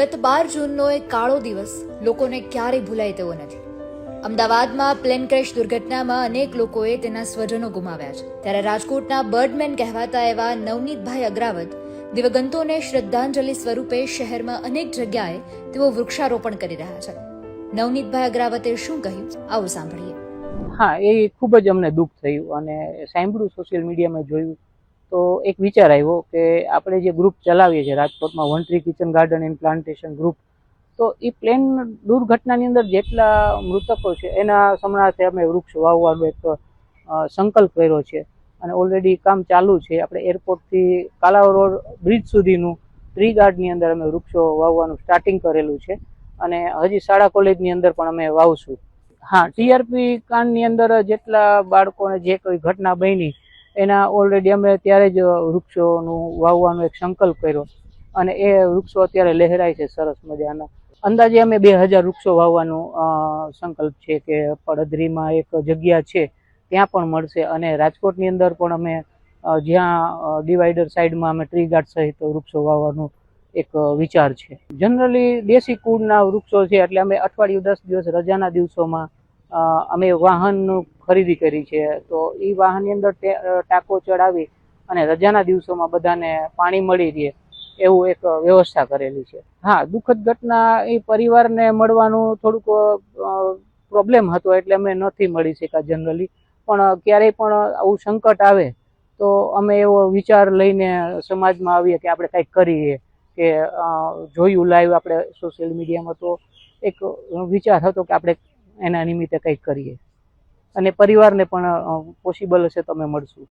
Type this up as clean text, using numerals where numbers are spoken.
ગત 12 જૂનનો એક કાળો દિવસ લોકોને ક્યારેય ભૂલાય તેવો નથી. અમદાવાદમાં પ્લેન ક્રેશ દુર્ઘટનામાં અનેક લોકોએ તેના સ્વજનો ગુમાવ્યા છે. ત્યારે રાજકોટના બર્ડમેન કહેવાતા એવા નવનીતભાઈ અગ્રાવત દિવગંતોને શ્રદ્ધાંજલિ સ્વરૂપે શહેરમાં અનેક જગ્યાએ તેઓ વૃક્ષારોપણ કરી રહ્યા છે. નવનીતભાઈ અગ્રાવતે શું કહ્યું, આવો સાંભળીએ. હા, એ ખૂબ જ અમને દુઃખ થયું અને સાંભળ્યું, સોશિયલ મીડિયામાં જોયું તો એક વિચાર આવ્યો કે આપણે જે ગ્રુપ ચલાવીએ છીએ રાજકોટમાં, one tree kitchen garden and plantation group, તો એ પ્લેન દુર્ઘટનાની અંદર જેટલા મૃતકો છે એના સમણાર્થે અમે વૃક્ષ વાવવાનો એક સંકલ્પ કર્યો છે અને ઓલરેડી કામ ચાલુ છે. આપણે એરપોર્ટથી કાલાવ રોડ બ્રિજ સુધીનું ટ્રી ગાર્ડની અંદર અમે વૃક્ષો વાવવાનું સ્ટાર્ટિંગ કરેલું છે અને હજી શાળા કોલેજની અંદર પણ અમે વાવશું. હા, ટીઆરપી કાંડની અંદર જેટલા બાળકોને જે કોઈ ઘટના બની એના ઓલરેડી અમે ત્યારે જ વૃક્ષોનું વાવવાનો એક સંકલ્પ કર્યો અને એ વૃક્ષો અત્યારે લહેરાય છે સરસ મજાના. અંદાજે અમે 2000 વૃક્ષો વાવવાનું સંકલ્પ છે કે પડદરીમાં એક જગ્યા છે ત્યાં પણ મળશે અને રાજકોટની અંદર પણ અમે જ્યાં ડિવાઈડર સાઈડમાં અમે ટ્રી ગાર્ડ સહિત વૃક્ષો વાવવાનું એક વિચાર છે. જનરલી દેશી કુળના વૃક્ષો છે એટલે અમે અઠવાડિયું 10 દિવસ રજાના દિવસોમાં અમે વાહનનું ખરીદી કરી છે, તો એ વાહનની અંદર ટાંકો ચડાવી અને રજાના દિવસોમાં બધાને પાણી મળી રહે એવું એક વ્યવસ્થા કરેલી છે. હા, દુઃખદ ઘટના એ પરિવારને મળવાનું થોડુંક પ્રોબ્લેમ હતો એટલે અમે નથી મળી શક્યા જનરલી, પણ ક્યારેય પણ આવું સંકટ આવે તો અમે એવો વિચાર લઈને સમાજમાં આવીએ કે આપણે કંઈક કરીએ, કે જોયું લાઈવ આપણે સોશિયલ મીડિયામાં તો એક વિચાર હતો કે આપણે એના નિમિત્તે કંઈક કરીએ અને પરિવારને પણ પોસિબલ હશે તો અમે મળશું.